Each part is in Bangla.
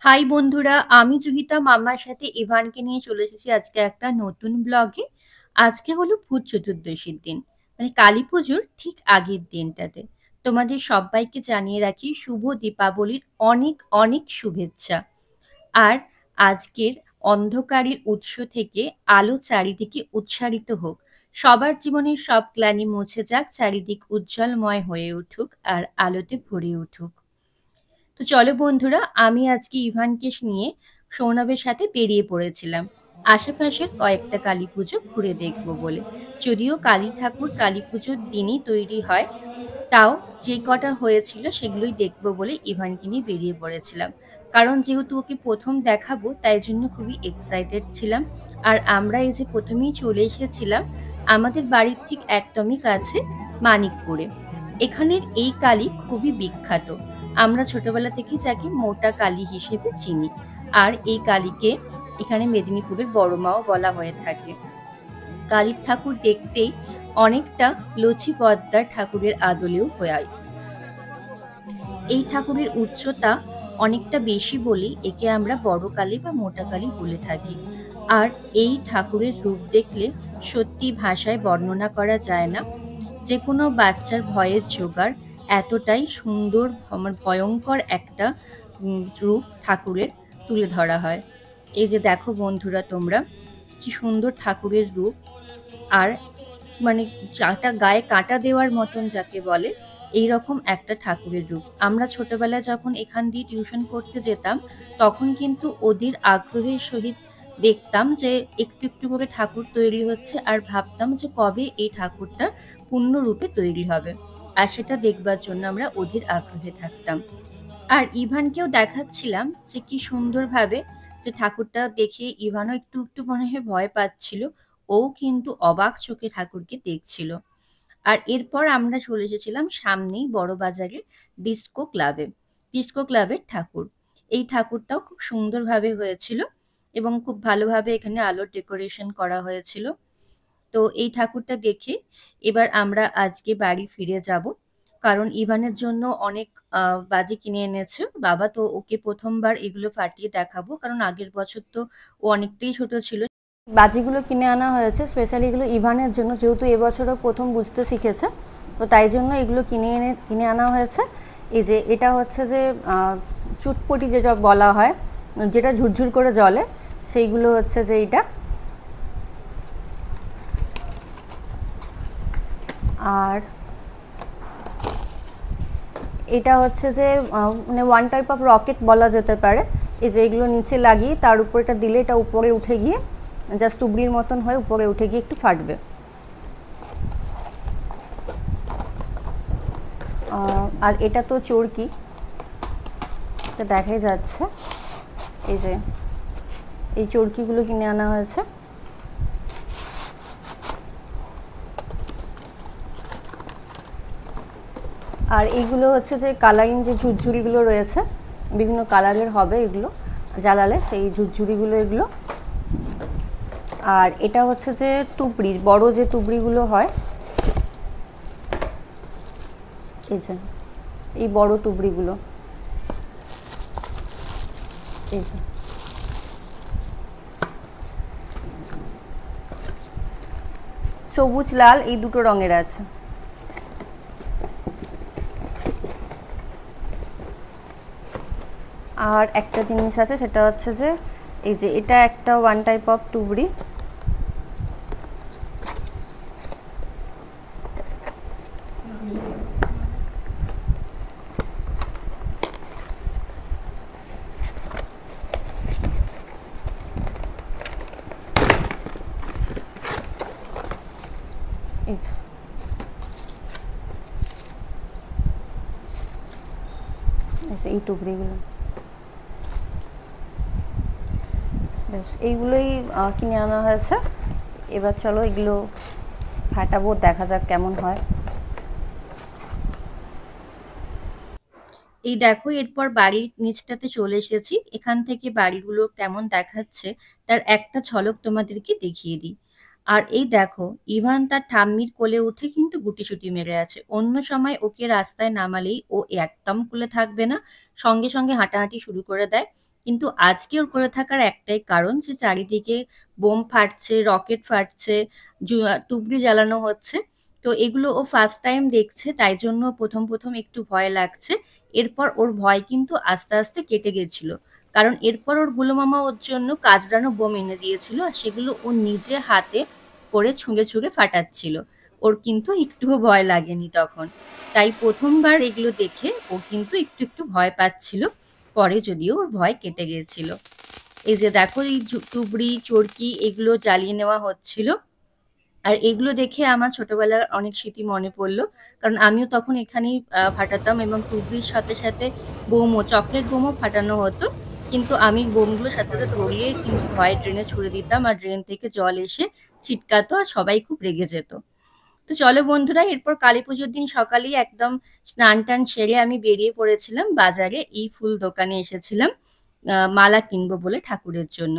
হাই বন্ধুরা, আমি জুহিতা মাম্মার সাথে ইভানকে নিয়ে চলে এসেছি আজকে একটা নতুন ব্লগে। আজকে হলো ভূত চতুর্দশীর দিন, মানে কালী পুজোর ঠিক আগের দিনটাতে। তোমাদের সবাইকে জানিয়ে রাখি শুভ দীপাবলির অনেক অনেক শুভেচ্ছা। আর আজকের অন্ধকারের উৎস থেকে আলো চারিদিকে উৎসারিত হোক, সবার জীবনের সব গ্লানি মুছে যাক, চারিদিক উজ্জ্বলময় হয়ে উঠুক আর আলোতে ভরে উঠুক। তো চলো বন্ধুরা, আমি আজকে ইভানকে নিয়ে সৌরভের সাথে বেরিয়ে পড়েছিলাম আশেপাশের কয়েকটা কালী পুজো ঘুরে দেখবো বলে। যদিও কালী ঠাকুর কালী পুজোর দিনই তৈরি হয়, তাও যে কটা হয়েছিল সেগুলোই দেখবো বলে ইভানকে নিয়ে বেরিয়ে পড়েছিলাম। কারণ যেহেতু ওকে প্রথম দেখাবো, তাই জন্য খুবই এক্সাইটেড ছিলাম। আর আমরা এই যে প্রথমেই চলে এসেছিলাম আমাদের বাড়ির ঠিক একদমই কাছে মানিকপুরে। এখানের এই কালী খুবই বিখ্যাত। আমরা ছোটবেলা থেকেই যাকে মোটা কালী হিসেবে চিনি। আর এই কালীকে এখানে মেদিনীপুরের বড় মাও বলা হয়ে থাকে। কালীর ঠাকুর দেখতেই অনেকটা লচি পদ্মার ঠাকুরের আদলেও হয়। এই ঠাকুরের উচ্চতা অনেকটা বেশি বলেই একে আমরা বড় কালী বা মোটা কালী বলে থাকি। আর এই ঠাকুরের রূপ দেখলে সত্যি ভাষায় বর্ণনা করা যায় না। যে কোনো বাচ্চার ভয়ের জোগাড়, এতটাই সুন্দর ভয়ঙ্কর একটা রূপ ঠাকুরের তুলে ধরা হয়। এই যে দেখো বন্ধুরা তোমরা, কি সুন্দর ঠাকুরের রূপ। আর মানে যাটা গায়ে কাঁটা দেওয়ার মতন যাকে বলে, এইরকম একটা ঠাকুরের রূপ। আমরা ছোটবেলায় যখন এখান দিয়ে টিউশন করতে যেতাম, তখন কিন্তু ওদের আগ্রহের সহিত দেখতাম যে একটু একটু করে ঠাকুর তৈরি হচ্ছে, আর ভাবতাম যে কবে এই ঠাকুরটা পূর্ণরূপে তৈরি হবে। আর সেটা দেখবার জন্য আমরা অধীর আগ্রহে থাকতাম। আর ইভানকেও দেখাচ্ছিলাম যে কি সুন্দরভাবে যে ঠাকুরটা দেখে ইভানও একটু একটু মনে হয় ভয় পাচ্ছিল। ও কিন্তু অবাক চোখে ঠাকুরকে দেখছিল। আর এরপর আমরা চলে এসেছিলাম সামনেই বড় বাজারের ডিস্কো ক্লাবে। ডিস্কো ক্লাবের ঠাকুর, এই ঠাকুরটাও খুব সুন্দরভাবে হয়েছিল এবং খুব ভালোভাবে এখানে আলোর ডেকোরেশন করা হয়েছিল। তো এই ঠাকুরটা দেখে এবার আমরা আজকে বাড়ি ফিরে যাব। কারণ ইভানের জন্য অনেক বাজি কিনে এনেছে বাবা। তো ওকে প্রথমবার এগুলো ফাটিয়ে দেখাবো, কারণ আগের বছর তো ও অনেকটাই ছোট ছিল। বাজিগুলো কিনে আনা হয়েছে স্পেশালি এগুলো ইভানের জন্য, যেহেতু এবছরও প্রথম বুঝতে শিখেছে। তো তাই জন্য এগুলো কিনে আনা হয়েছে। এই যে এটা হচ্ছে যে চুটপটি যেটা বলা হয়, যেটা ঝুরঝুর করে জ্বলে, সেইগুলো হচ্ছে যে এইটা। আর এটা হচ্ছে যে মানে ওয়ান টাইপ অফ রকেট বলা যেতে পারে। এই যে এগুলো নিচে লাগিয়ে তার উপর এটা দিলে এটা উপরে উঠে গিয়ে জাস্ট তুবড়ির মতন হয়ে উপরে উঠে গিয়ে একটু ফাটবে। আর এটা তো চরকি, এটা দেখাই যাচ্ছে। এই যে এই চরকিগুলো কিনে আনা হয়েছে। আর এইগুলো হচ্ছে যে কালারিং যে ঝুরঝুরিগুলো রয়েছে, বিভিন্ন কালারের হবে এগুলো জ্বালালে, সেই ঝুরঝুরিগুলো এগুলো। আর এটা হচ্ছে যে তুবড়ি, বড় যে তুবড়িগুলো হয়, এই যে এই বড় তুবড়িগুলো, এই যে সবুজ লাল এই দুটো রঙের আছে। আর একটা জিনিস আছে, সেটা হচ্ছে যে এই যে এটা একটা ওয়ান টাইপ অফ তুবড়ি। এই টুকরিগুলো বেশ, এইগুলোই কিনে আনা হয়েছে। এবার চলো এগুলো ফাটাবো, দেখা যাক কেমন হয়। এই দেখো, এরপর বাড়ির নিচটাতে চলে এসেছি। এখান থেকে বাড়িগুলো কেমন দেখাচ্ছে তার একটা ঝলক তোমাদেরকে দেখিয়ে দিই। আর এই দেখো, ইভান তার ঠাম্মির কোলে উঠে কিন্তু গুটিসুটি মেরে আছে। অন্য সময় ওকে রাস্তায় নামালেই ও একদম কোলে থাকবে না, সঙ্গে সঙ্গে হাঁটাহাঁটি শুরু করে দেয়। কিন্তু আজকে ওর কোলে থাকার একটাই কারণ, যে চারিদিকে বোম ফাটছে, রকেট ফাটছে, তুবড়ি জ্বালানো হচ্ছে। তো এগুলো ও ফার্স্ট টাইম দেখছে, তাই জন্য প্রথম প্রথম একটু ভয় লাগছে। এরপর ওর ভয় কিন্তু আস্তে আস্তে কেটে গেছিল, কারণ এরপর ওর বুলো মামা ওর জন্য কাচরানো বোম এনে দিয়েছিল, আর সেগুলো ও নিজে হাতে করে ছুঁড়ে ছুঁড়ে ফাটাচ্ছিল। ওর কিন্তু একটুও ভয় লাগেনি তখন। তাই প্রথমবার এগুলো দেখে ও কিন্তু একটু একটু ভয় পাচ্ছিল, পরে যদিও ওর ভয় কেটে গিয়েছিল। এই যে দেখো, এই তুবড়ি চরকি এগুলো জ্বালিয়ে নেওয়া হচ্ছিল। আর এগুলো দেখে আমার ছোটবেলার অনেক স্মৃতি মনে পড়লো, কারণ আমিও তখন এখানেই ফাটাতাম, এবং তুবড়ির সাথে সাথে বোমও, চকলেট বোমও ফাটানো হতো। কিন্তু আমি বোমগুলোর সাথে সাথে ধরিয়ে কিন্তু ভয়ে ড্রেনে ছুড়ে দিতাম, আর ড্রেন থেকে জল এসে ছিটকাতো, আর সবাই খুব রেগে যেত। তো চলো বন্ধুরা, এরপর কালী পুজোর দিন সকালেই একদম স্নান টান সেরে আমি বেরিয়ে পড়েছিলাম বাজারে, এই ফুল দোকানে এসেছিলাম মালা কিনবো বলে ঠাকুরের জন্য।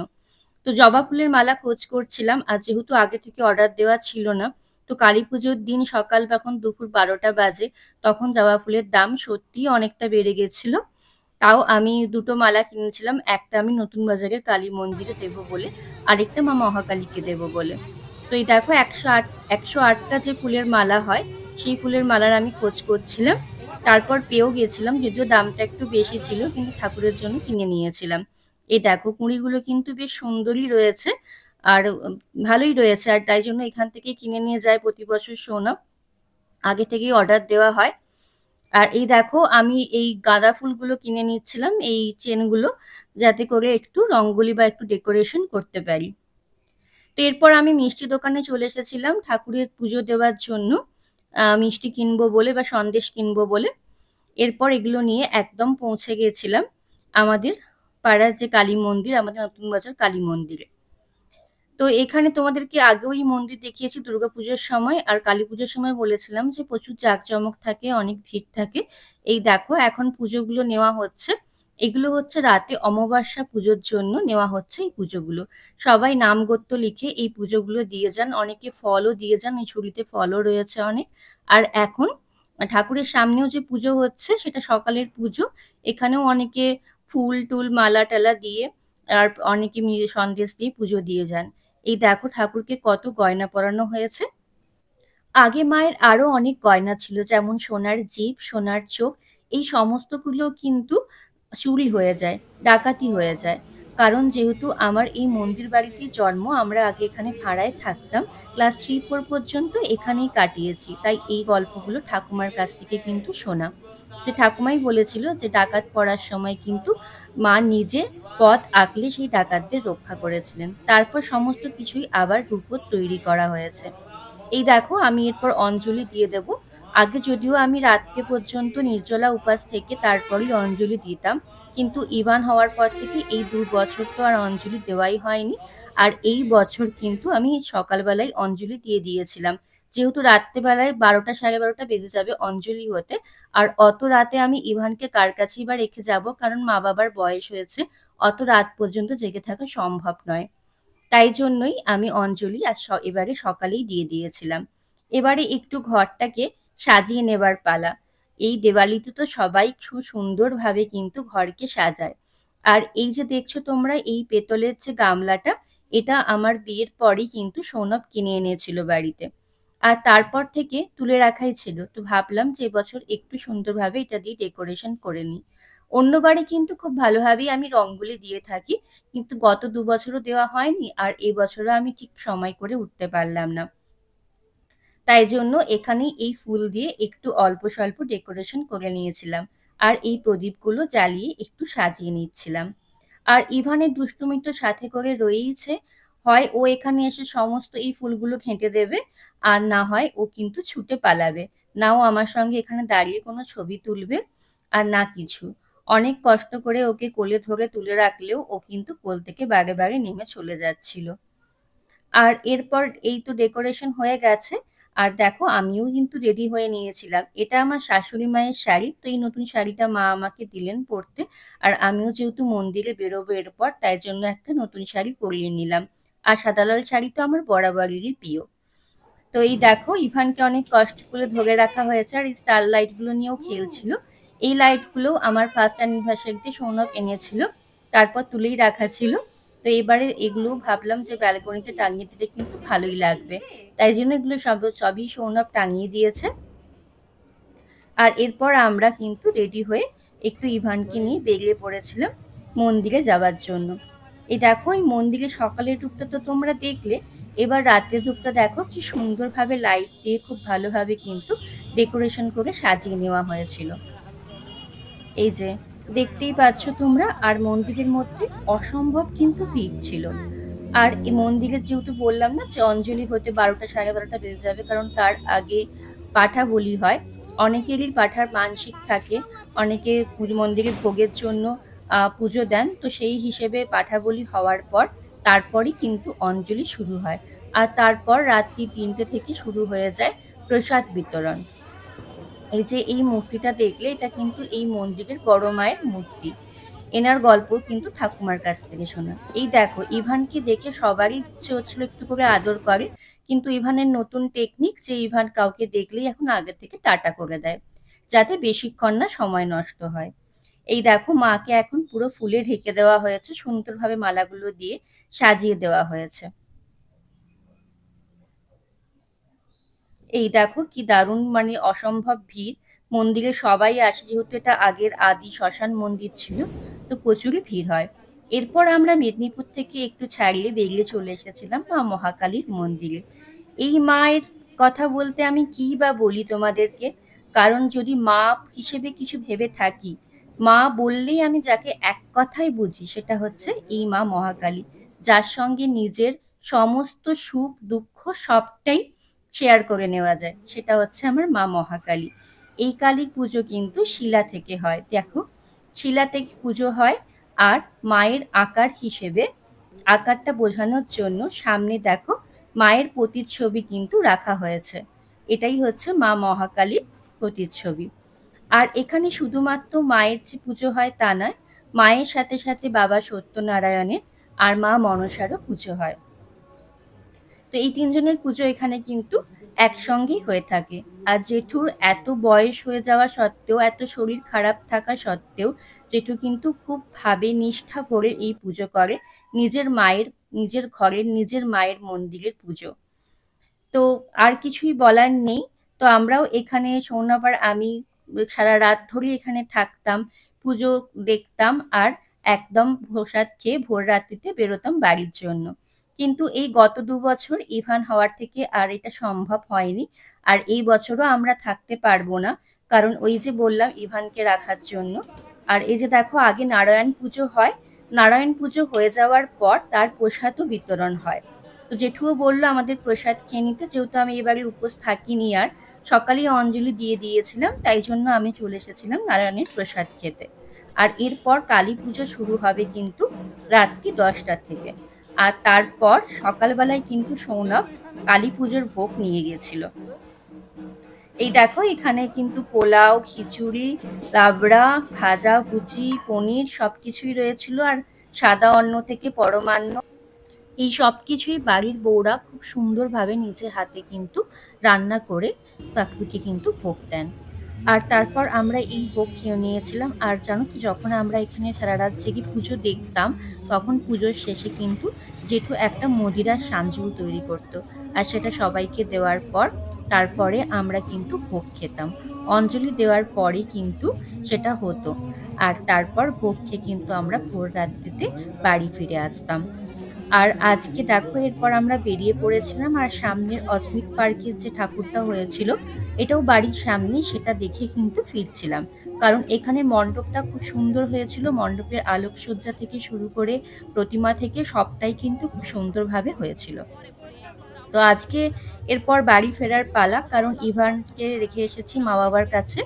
তো জবা ফুলের মালা খোঁজ করছিলাম, আর যেহেতু আগে থেকে অর্ডার দেওয়া ছিল না, তো কালী পুজোর দিন সকাল যখন দুপুর 12টা বাজে, তখন জবা ফুলের দাম সত্যিই অনেকটা বেড়ে গেছিল। তাও আমি দুটো মালা কিনেছিলাম, একটা আমি নতুন বাজারের কালী মন্দিরে দেবো বলে, আরেকটা মা মহাকালীকে দেবো বলে। তো এই দেখো, 108টা যে ফুলের মালা হয়, সেই ফুলের মালার আমি খোঁজ করছিলাম। তারপর পেয়েও গেছিলাম, যদিও দামটা একটু বেশি ছিল, কিন্তু ঠাকুরের জন্য কিনে নিয়েছিলাম। এই দেখো, কুঁড়িগুলো কিন্তু বেশ সুন্দরই রয়েছে, আর ভালোই রয়েছে, আর তাই জন্য এখান থেকে কিনে নিয়ে যায় প্রতি বছর সোনা, আগে থেকেই অর্ডার দেওয়া হয়। আর এই দেখো, আমি এই গাঁদা ফুলগুলো কিনে নিচ্ছিলাম, এই চেনগুলো, যাতে করে একটু রঙ্গোলি বা একটু ডেকোরেশন করতে পারি। তো এরপর আমি মিষ্টি দোকানে চলে এসেছিলাম ঠাকুরের পুজো দেওয়ার জন্য, মিষ্টি কিনবো বলে বা সন্দেশ কিনবো বলে। এরপর এগুলো নিয়ে একদম পৌঁছে গিয়েছিলাম আমাদের পাড়ার যে কালী মন্দির, আমাদের নতুন বাজার কালী মন্দিরে। তো এখানে তোমাদেরকে আগেও এই মন্দির দেখিয়েছি দুর্গাপুজোর সময়, আর কালী পুজোর সময় বলেছিলাম যে প্রচুর জাঁকজমক থাকে, অনেক ভিড় থাকে। এই দেখো, এখন পুজোগুলো নেওয়া হচ্ছে। এগুলো হচ্ছে রাতে অমাবস্যা পুজোর জন্য নেওয়া হচ্ছে এই পুজোগুলো। সবাই নাম গোত্র লিখে এই পুজোগুলো দিয়ে যান, অনেকে ফলও দিয়ে যান, এই ঝুড়িতে ফলও রয়েছে অনেক। আর এখন ঠাকুরের সামনেও যে পুজো হচ্ছে, সেটা সকালের পুজো। এখানেও অনেকে ফুল টুল মালা টালা দিয়ে, আর অনেকে সন্দেশ দিয়ে পুজো দিয়ে যান। এই দেখো, ঠাকুরকে কত গয়না পরানো হয়েছে। আগে মায়ের আরো অনেক গয়না ছিল, যেমন সোনার জিভ, সোনার চোখ। এই সমস্তগুলো কিন্তু চুরি হয়ে যায়, ডাকাতি হয়ে যায়। কারণ যেহেতু আমার এই মন্দির বাড়িতেই জন্ম, আমরা আগে এখানে ভাড়ায় থাকতাম, ক্লাস 3-4 পর্যন্ত এখানেই কাটিয়েছি, তাই এই গল্পগুলো ঠাকুমার কাছ থেকে কিন্তু শোনা। যে ঠাকুমাই বলেছিল যে ডাকাত পড়ার সময় কিন্তু মা নিজে পথ আঁকলে সেই ডাকাতদের রক্ষা করেছিলেন। তারপর সমস্ত কিছুই আবার রূপোর তৈরি করা হয়েছে। এই দেখো, আমি এরপর অঞ্জলি দিয়ে দেব। আগে যদিও আমি রাত্রে পর্যন্ত নির্জলা উপাস থেকে তারপরই অঞ্জলি দিতাম, কিন্তু ইভান হওয়ার পর থেকে এই 2 বছর তো আর অঞ্জলি দেওয়াই হয়নি। আর এই বছর কিন্তু আমি সকালবেলায় অঞ্জলি দিয়ে দিয়েছিলাম, যেহেতু রাত্রেবেলায় 12টা 12:30 বেজে যাবে অঞ্জলি হতে। আর অত রাতে আমি ইভানকে কার কাছেই বা রেখে যাব, কারণ মা বাবার বয়স হয়েছে, অত রাত পর্যন্ত জেগে থাকা সম্ভব নয়। তাই জন্যই আমি অঞ্জলি আজ এবারে সকালেই দিয়ে দিয়েছিলাম। এবারে একটু ঘরটাকে সাজিয়ে নেবার পালা। এই দেওয়ালিতে তো সবাই খুব সুন্দরভাবে কিন্তু ঘরকে সাজায়। আর এই যে দেখছো তোমরা, এই পেতলের যে গামলাটা, এটা আমার বিয়ের পরই কিন্তু সৌনভ কিনে এনেছিল বাড়িতে। আর তারপর থেকে তুলে রাখাই ছিল, তো ভাবলাম যে এবছর একটু সুন্দরভাবে এটা দিয়ে ডেকোরেশন করে নিই। অন্যবারে কিন্তু খুব ভালোভাবেই আমি রঙ্গোলি দিয়ে থাকি, কিন্তু গত 2 বছরও দেওয়া হয়নি, আর এই বছরও আমি ঠিক সময় করে উঠতে পারলাম না। তাই জন্য এখানেই এই ফুল দিয়ে একটু অল্প স্বল্প ডেকোরেশন করে নিয়েছিলাম, আর এই প্রদীপগুলো জ্বালিয়ে একটু সাজিয়ে নিচ্ছিলাম। আর ইভানের দুষ্টুমি তো সাথে করে রয়েইছে, হয় ও এখানে এসে সমস্ত এই ফুলগুলো ঘেঁটে দেবে, আর না হয় ও কিন্তু ছুটে পালাবে, না ও আমার সঙ্গে এখানে দাঁড়িয়ে কোনো ছবি তুলবে, আর না কিছু। অনেক কষ্ট করে ওকে কোলে ধরে তুলে রাখলেও ও কিন্তু কোল থেকে বাগে বাগে নেমে চলে যাচ্ছিল। আর এরপর এই তো ডেকোরেশন হয়ে গেছে। আর দেখো, আমিও কিন্তু রেডি হয়ে নিয়েছিলাম। এটা আমার শাশুড়ি মায়ের শাড়ি, তো এই নতুন শাড়িটা মা আমাকে দিলেন পরতে। আর আমিও যেহেতু মন্দিরে বেরোবো এরপর, তাই জন্য একটা নতুন শাড়ি পরিয়ে নিলাম। আর সাদা লাল শাড়ি তো আমার বরাবরেরই প্রিয়। তো এই দেখো ইভানকে অনেক কষ্ট করে ধরে রাখা হয়েছে আর এই স্টার লাইট গুলো নিয়েও খেলছিল। এই লাইট গুলো আমার ফার্স্ট অ্যানিভার্সারিতে সৌনভ এনেছিল, তারপর তুলেই রাখা ছিল। তো এবারে এগুলো ভাবলাম যে ব্যালকনিতে টাঙিয়ে দিলে কিন্তু ভালোই লাগবে, তাই জন্য এগুলো সবই সৌনভ টাঙিয়ে দিয়েছে। আর এরপর আমরা কিন্তু রেডি হয়ে একটু ইভানকে নিয়ে বেরিয়ে পড়েছিলাম মন্দিরে যাওয়ার জন্য। এই দেখো এই মন্দিরে সকালের রূপটা তো তোমরা দেখলে, এবার রাত্রের রূপটা দেখো কি সুন্দরভাবে লাইট দিয়ে খুব ভালোভাবে কিন্তু ডেকোরেশন করে সাজিয়ে নেওয়া হয়েছিল। এই যে দেখতেই পাচ্ছ তোমরা, আর মন্দিরের মধ্যে অসম্ভব কিন্তু ভিড় ছিল। আর এই মন্দিরের যেহেতু বললাম না যে অঞ্জলি হতে 12টা সাড়ে 12টা বেজে যাবে, কারণ তার আগে পাঠা বলি হয়। অনেকেরই পাঠার মানসিক থাকে, অনেকে মন্দিরের ভোগের জন্য পুজো দেন, তো সেই হিসেবে পাঠা বলি হওয়ার পর তারপরই কিন্তু অঞ্জলি শুরু হয়। আর তারপর রাত্রি 3টে থেকে শুরু হয়ে যায় প্রসাদ বিতরণ। এই যে এই মূর্তিটা দেখলে, এটা কিন্তু এই মন্দিরের বড় মায়ের মূর্তি। এনার গল্প কিন্তু ঠাকুমার কাছ থেকে শোনা। এই দেখো ইভানকে দেখে সবারই ইচ্ছে হচ্ছিল একটু করে আদর করে, কিন্তু ইভানের নতুন টেকনিক যে ইভান কাউকে দেখলেই এখন আগে থেকে টাটা করে দেয়, যাতে বেশিক্ষণ না সময় নষ্ট হয়। এই দেখো মাকে এখন পুরো ফুলে ঢেকে দেওয়া হয়েছে, সুন্দরভাবে মালাগুলো দিয়ে সাজিয়ে দেওয়া হয়েছে। এই দেখো কি দারুণ, মানে অসম্ভব ভিড়। মন্দিরে সবাই আসে, যেহেতু এটা আগের আদি শ্মশান মন্দির ছিল, তো প্রচুরই ভিড় হয়। এরপর আমরা মেদিনীপুর থেকে একটু ছাড়িয়ে বেরিয়ে চলে এসেছিলাম মা মহাকালীর মন্দিরে। এই মায়ের কথা বলতে আমি কি বা বলি তোমাদেরকে, কারণ যদি মা হিসেবে কিছু ভেবে থাকি, মা বললেই আমি যাকে এক কথাই বুঝি সেটা হচ্ছে এই মা মহাকালী, যার সঙ্গে নিজের সমস্ত সুখ দুঃখ সবটাই শেয়ার করে নেওয়া যায়, সেটা হচ্ছে আমার মা মহাকালী। এই কালীর পুজো কিন্তু শিলা থেকে হয়, দেখো শিলা থেকে পুজো হয়। আর মায়ের আকার হিসেবে, আকারটা বোঝানোর জন্য সামনে দেখো মায়ের প্রতিচ্ছবি কিন্তু রাখা হয়েছে। এটাই হচ্ছে মা মহাকালীর প্রতিচ্ছবি। আর এখানে শুধুমাত্র মায়ের যে পুজো হয় তা নয়, মায়ের সাথে সাথে বাবা সত্যনারায়ণের আর মা মনসারও পুজো হয়। তো এই তিনজনের পুজো এখানে কিন্তু একসঙ্গেই হয়ে থাকে। আর জেঠুর এত বয়স হয়ে যাওয়া সত্ত্বেও, এত শরীর খারাপ থাকা সত্ত্বেও, জেঠু কিন্তু খুব ভাবে নিষ্ঠা করে এই পুজো করে, নিজের মায়ের, নিজের ঘরের নিজের মায়ের মন্দিরের পুজো। তো আর কিছুই বলার নেই। তো আমরাও এখানে সৌনভ আর আমি সারা রাত ধরে এখানে থাকতাম, পুজো দেখতাম, আর একদম প্রসাদ খেয়ে ভোর রাত্রিতে বেরোতাম বাড়ির জন্য। কিন্তু এই গত 2 বছর ইভান হওয়ার থেকে আর এটা সম্ভব হয়নি। আর এই বছরও আমরা থাকতে পারবো না, কারণ ওই যে বললাম ইভানকে রাখার জন্য। আর এই যে দেখো আগে নারায়ণ পুজো হয়, নারায়ণ পুজো হয়ে যাওয়ার পর তার প্রসাদও বিতরণ হয়। তো জেঠুও বললো আমাদের প্রসাদ খেয়ে নিতে, যেহেতু আমি এবারে উপোস থাকিনি, আর সকালেই অঞ্জলি দিয়ে দিয়েছিলাম, তাই জন্য আমি চলে এসেছিলাম নারায়ণের প্রসাদ খেতে। আর এরপর কালী পুজো শুরু হবে কিন্তু রাত্রি 10টা থেকে। আর তারপর সকালবেলায় কিন্তু সৌনভ কালী পুজোর ভোগ নিয়ে গেছিল। এই দেখো এখানে কিন্তু পোলাও, খিচুড়ি, লাবড়া, ভাজা ভুজি, পনির সবকিছুই রয়েছিল। আর সাদা অন্ন থেকে পরমান্ন, এই সবকিছুই বাড়ির বউরা খুব সুন্দরভাবে নিজের হাতে কিন্তু রান্না করে কাকুকে কিন্তু ভোগ দেন। আর তারপর আমরা এই ভোগ খেয়ে নিয়েছিলাম। আর জানো তো, যখন আমরা এখানে সারা রাত জেগে পুজো দেখতাম, তখন পুজোর শেষে কিন্তু জেঠু একটা মদিরার সাঞ্জুল তৈরি করতো, আর সেটা সবাইকে দেওয়ার পর তারপরে আমরা কিন্তু ভোগ খেতাম। অঞ্জলি দেওয়ার পরই কিন্তু সেটা হতো। আর তারপর ভোগ খেয়ে কিন্তু আমরা ভোর রাত্রিতে বাড়ি ফিরে আসতাম। আর আজকে দেখো এরপর আমরা বেরিয়ে পড়েছিলাম, আর সামনের অস্মিত পার্কের যে ঠাকুরটা হয়েছিল এটাও বাড়ির সামনে, সেটা দেখে কিন্তু ফিরছিলাম। কারণ এখানে মণ্ডপটা খুব সুন্দর হয়েছিল, মণ্ডপের আলোকসজ্জা থেকে শুরু করে প্রতিমা থেকে সবটাই কিন্তু খুব সুন্দরভাবে হয়েছিল। তো আজকে এরপর বাড়ি ফেরার পালা, কারণ ইভানকে রেখে এসেছি মা বাবার কাছে।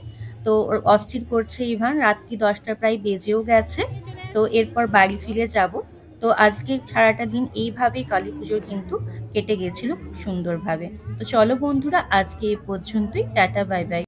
তো অস্থির করছে ইভান, রাত্রি 10টা প্রায় বেজেও গেছে। তো এরপর বাড়ি ফিরে যাব। তো আজকে সারাটা দিন এইভাবেই কালী পুজোর কিন্তু কেটে গেছিল খুব সুন্দরভাবে। তো চলো বন্ধুরা, আজকে এই পর্যন্তই, টাটা বাই বাই।